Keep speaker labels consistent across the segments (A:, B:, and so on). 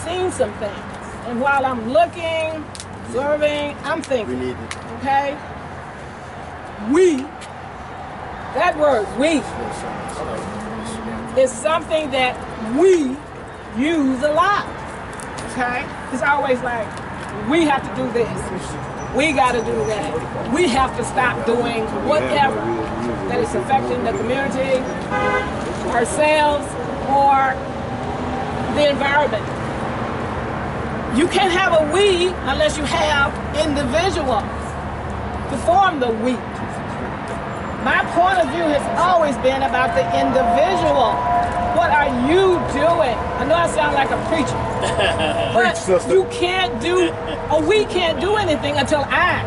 A: seen some things. And while I'm looking, observing, I'm thinking, okay? We, that word, we, is something that we use a lot, okay? It's always like, we have to do this. We got to do that. We have to stop doing whatever that is affecting the community, ourselves, or the environment. You can't have a we unless you have individuals to form the we. My point of view has always been about the individual. What are you doing? I know I sound like a preacher, but you can't do, or we can't do anything until I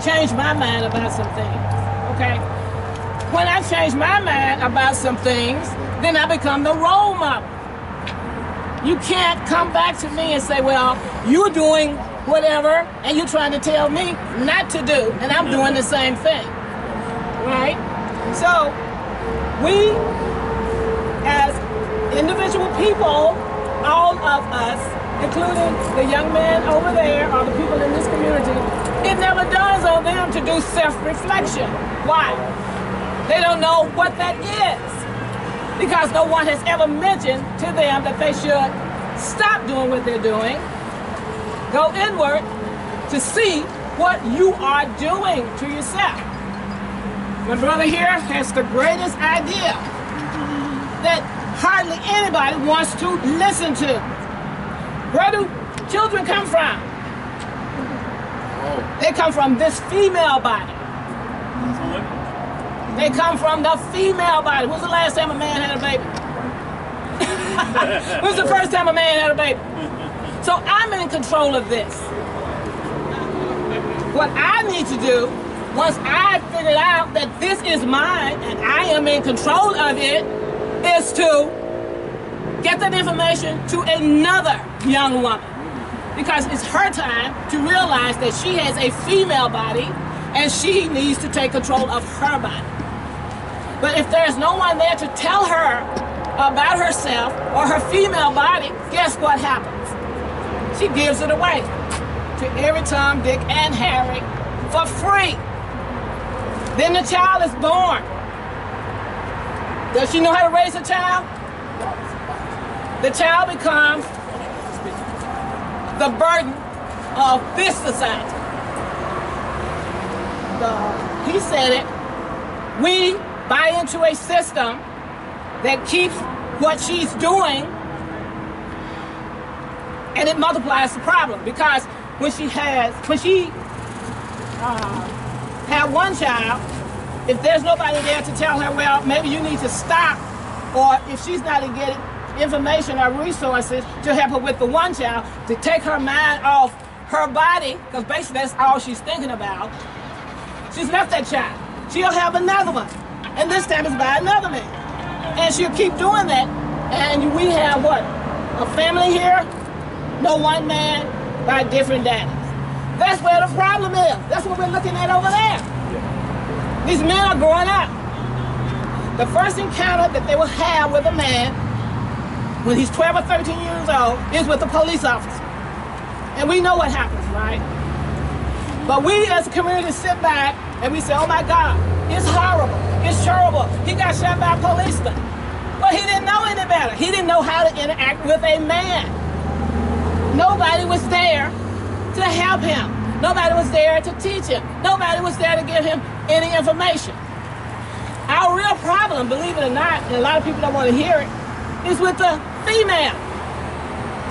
A: change my mind about some things, okay? When I change my mind about some things, then I become the role model. You can't come back to me and say, well, you're doing whatever, and you're trying to tell me not to do, and I'm doing the same thing, right? So, we, as individual people, all of us, including the young man over there, or the people in this community, it never dawns on them to do self-reflection. Why? They don't know what that is. Because no one has ever mentioned to them that they should stop doing what they're doing, go inward to see what you are doing to yourself. My brother here has the greatest idea that hardly anybody wants to listen to. Where do children come from? They come from this female body. They come from the female body. When's the last time a man had a baby? When's the first time a man had a baby? So I'm in control of this. What I need to do, once I figured out that this is mine and I am in control of it, is to get that information to another young woman. Because it's her time to realize that she has a female body and she needs to take control of her body. But if there's no one there to tell her about herself or her female body, guess what happens? She gives it away to every Tom, Dick, and Harry for free. Then the child is born. Does she know how to raise a child? The child becomes the burden of this society. He said it. We buy into a system that keeps what she's doing, and it multiplies the problem. Because when she had one child, if there's nobody there to tell her, well, maybe you need to stop, or if she's not getting information or resources to help her with the one child, to take her mind off her body, because basically that's all she's thinking about, she's left that child. She'll have another one, and this time it's by another man. And she'll keep doing that, and we have what? A family here? No one man by different daddies. That's where the problem is. That's what we're looking at over there. These men are growing up. The first encounter that they will have with a man when he's 12 or 13 years old is with a police officer. And we know what happens, right? But we as a community sit back and we say, oh my God, it's horrible, it's terrible. He got shot by a policeman. But he didn't know any better. He didn't know how to interact with a man. Nobody was there to help him. Nobody was there to teach him. Nobody was there to give him any information. Our real problem, believe it or not, and a lot of people don't want to hear it, is with the female.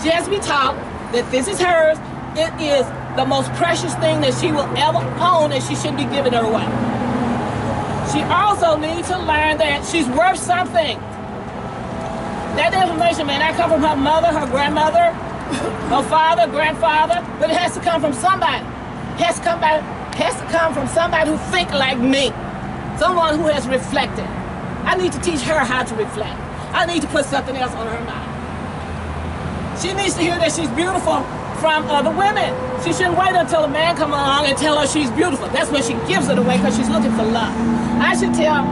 A: She has to be taught that this is hers. It is the most precious thing that she will ever own, and she shouldn't be giving her away. She also needs to learn that she's worth something. That information may not come from her mother, her grandmother, her father, grandfather, but it has to come from somebody. It has to come from somebody who thinks like me. Someone who has reflected. I need to teach her how to reflect. I need to put something else on her mind. She needs to hear that she's beautiful from other women. She shouldn't wait until a man comes along and tell her she's beautiful. That's when she gives it away, because she's looking for love. I should tell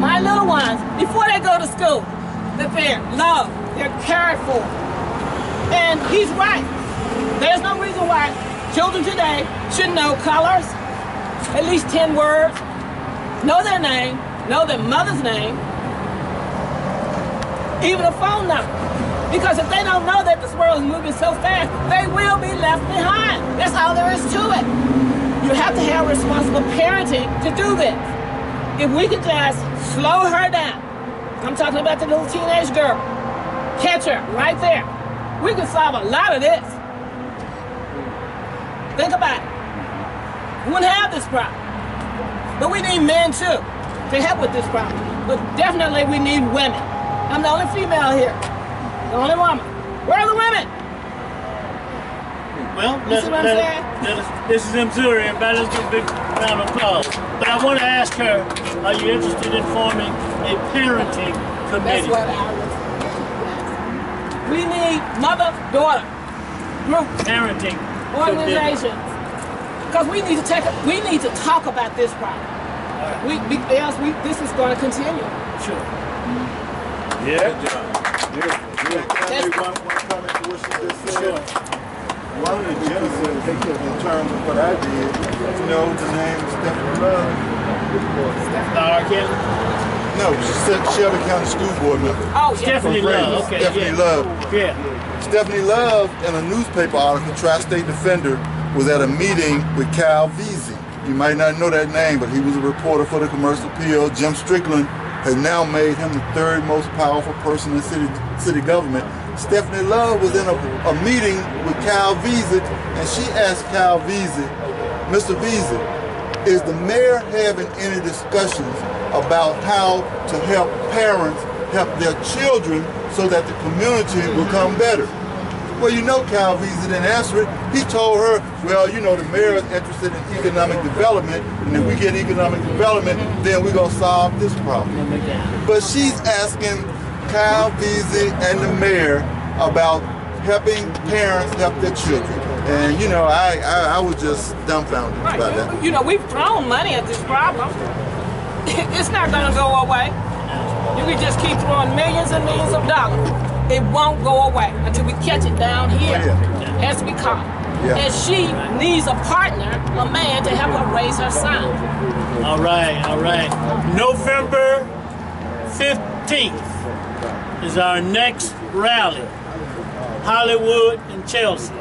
A: my little ones before they go to school that they're loved, they're cared for. And he's right. There's no reason why children today should know colors, at least 10 words, know their name, know their mother's name, even a phone number. Because if they don't know that this world is moving so fast, they will be left behind. That's all there is to it. You have to have responsible parenting to do this. If we could just slow her down, I'm talking about the little teenage girl, catch her right there, we could solve a lot of this. Think about it. We wouldn't have this problem. But we need men too to help with this problem. But definitely we need women. I'm the only female here, the only woman. Where are the women?
B: Well,
A: This
B: is Missouri, and let's give a big round of applause. But I want to ask her, are you interested in forming a parenting committee?
A: That's what I was. We need mother-daughter group
B: Parenting
A: organizations. Because we need to talk about this problem. Else this is going to continue.
B: Sure.
C: Yeah. One comment to what she just said.
B: Sure.
C: One of the genesis in terms of what I did, you know, the name Stephanie Love. No, she's Shelby County School Board member.
A: Oh, yeah.
B: Stephanie Love. Okay.
C: Stephanie Love.
B: Yeah.
C: Stephanie Love, in a newspaper article, Tri-State Defender, was at a meeting with Cal Veazey. You might not know that name, but he was a reporter for the Commercial Appeal. Jim Strickland has now made him the third most powerful person in city government. Stephanie Love was in a meeting with Cal Veazey, and she asked Cal Veazey, Mr. Veazey, is the mayor having any discussions about how to help parents help their children so that the community will come better? Well, you know Cal Veazey didn't answer it. He told her, well, you know, the mayor is interested in economic development, and if we get economic development, then we're going to solve this problem. But she's asking Cal Veazey and the mayor about helping parents help their children. And, you know, I was just dumbfounded by that.
A: You know, we've thrown money at this problem. It's not going to go away. You can just keep throwing millions and millions of dollars. It won't go away until we catch it down here. It has to be caught. And she needs a partner, a man, to help her raise her son.
B: All right, all right. November 15th is our next rally. Hollywood and Chelsea.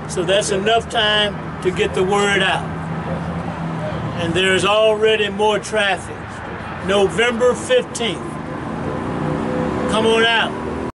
B: So that's enough time to get the word out. And there's already more traffic. November 15th. Come on out.